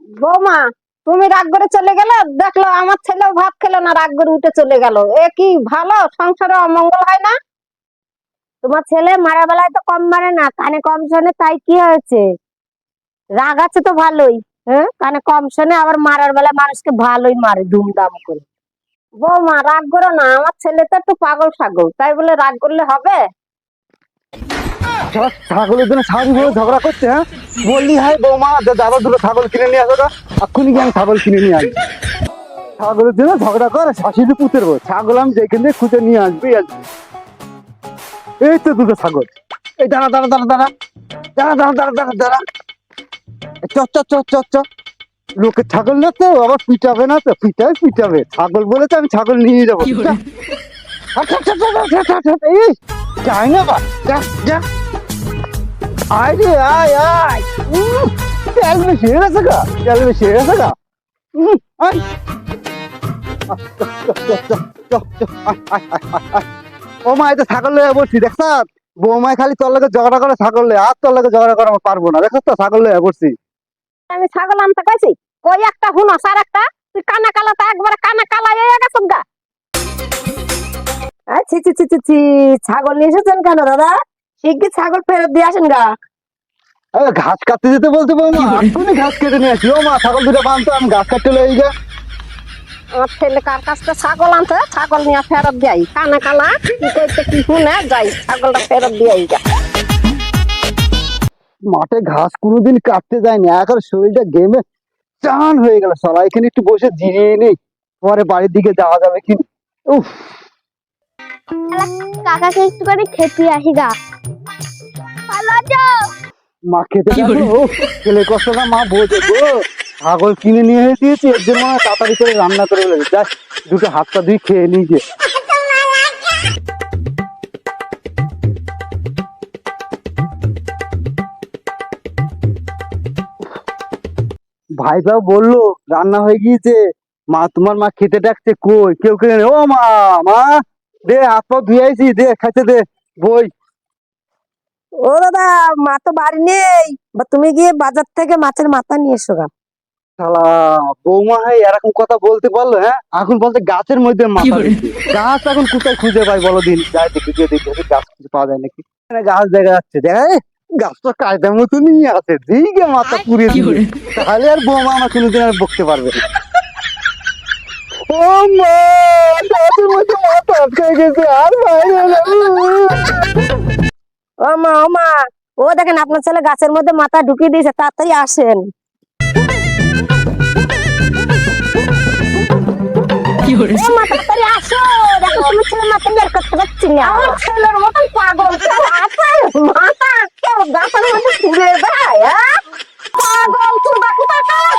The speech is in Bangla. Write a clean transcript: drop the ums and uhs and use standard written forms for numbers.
বৌমা, তুমি রাগ করে চলে গেলে, দেখলো আমার ছেলেও ভাত খেলো না, রাগ করে উঠে চলে গেল। এ কি ভালো? সংসারে অমঙ্গল হয় না? তোমার ছেলে মারা বেলায় তো কম মারে না, কানে কম শোনে, তাই কি হয়েছে? রাগ আছে তো ভালোই। হ্যাঁ, কানে কম শোনে, আবার মারার বেলায় মানুষকে ভালোই মারে ধুমধাম করে। বৌমা রাগ করো না, আমার ছেলে তো একটু পাগল ছাগল, তাই বলে রাগ করলে হবে? ছাগলের জন্য সারাদিন ধরে ঝগড়া করছে। হ্যাঁ, বললি হয় বৌমা দাদা দুটো ছাগল কিনে নিয়ে আসো তো, এক্ষুনি গিয়ে আমি ছাগল কিনে নিয়ে আসবো। ছাগলের জন্য ঝগড়া করে শাশুড়ি পুঁতের বউ, ছাগল আমি যেখান থেকে খুঁজে নিয়ে আসবি। এই তো দুটো ছাগল। এই দাঁড়া দাঁড়া দাঁড়া দাঁড়া দাঁড়া দাঁড়া দাঁড়া দাঁড়া দাঁড়া চ চ চ চ চ। লোকের ছাগল না তো, আবার পিটাবে না তো? পিটাবে, ছাগল বলেছে আমি ছাগল নিয়ে যাবো। এই যাই না বা, যা যা, আয় রে আয় আয়। তেল বেশি হয়ে গেছে গা, তেল বেশি হয়ে গেছে গা। আয় ও মা, এটা ছাগল লয়ে বসছি দেখছ? বৌমায় খালি তোর লগে ঝগড়া করে ছাগল লয়ে, আর তোর লগে ঝগড়া করে আমার পারবো না, দেখছ তো? ছাগল লয়ে বসছি। আমি ছাগল আনতে কইছি, কই একটা হুনস আর একটা তুই কানা কালা, তা একবারে কানা কালা হয়ে গেছ গা। ছি ছি ছি ছি ছি, ছাগল নিয়ে এসেছেন কেন দাদা? শিগগির ছাগল ফেরত দিয়ে আসেন গা। ঘাস কাটতে যেতে বলতে বৌমা, এক্ষুনি ঘাস কেটে নিয়ে আসি। ও মা, ছাগল দুটো বানতো, আমি ঘাস কাটতে লই গে। আমার ছেলে কার কাছটা ছাগল আনতে, ছাগল নিয়ে ফেরত দেয় কানা কালা, কি কইতে কি শুনে যাই, ছাগলটা ফেরত দিয়ে যা। মাঠে ঘাস কোনোদিন কাটতে যায়নি, এখন শরীরটা গেমে চান হয়ে গেল। সবাই এখানে একটু বসে জিরিয়ে নিই, পরে বাড়ির দিকে যাওয়া যাবে কি। উফ, কাকাকে একটু করে খেতে আসি গা। ভালো আছো? মা খেতে যাবো? ছেলে কষ্ট না মা বোঝে গো। ছাগল কিনে নিয়ে দিয়েছি, এর জন্য তাড়াতাড়ি করে রান্না করে ফেলেছে। যাই দুটো হাত পা ধুই খেয়ে নিয়ে গিয়ে। ভাইটাও বললো রান্না হয়ে গিয়েছে। মা, তোমার মা খেতে ডাকছে, কই কেউ কেউ নেই। ও মা, মা দে, হাত পা ধুয়ে আইছি, দে খাইতে দে বই। ও দাদা, মা তো বাড়ি নেই, বা তুমি গিয়ে বাজার থেকে মাছের মাথা নিয়ে এসো গা। শালা বৌমা হয় এরকম কথা বলতে পারলো? হ্যাঁ, এখন বলতে গাছের মধ্যে মাথা দিচ্ছে। গাছ এখন কোথায় খুঁজে পাই বলো দিন? যাই দেখি, গিয়ে দেখি গাছ কিছু পাওয়া যায় নাকি। এখানে গাছ দেখা যাচ্ছে, দেখা গাছটা কায়দার মতনই আছে, দিকে মাথা পুড়িয়ে দিবে, তাহলে আর বৌমা আমার কোনোদিন আর বকতে পারবে না। ও মা, গাছের মধ্যে মাথা আটকে গেছে, আর বাইরে না। ও মা, ও মা, ও দেখেন আপনার ছেলে গাছের মধ্যে মাথা ঢুকিয়ে দিয়েছে, তাড়াতাড়ি আসেন। ও মা, তাড়াতাড়ি আসো, দেখো তোমার ছেলে মাথা বের করতে পারছি না। আমার ছেলের মতন পাগল আছে, মাথা কেউ গাছের মধ্যে তুলে দেয়? পাগল চুদা কোথাকার!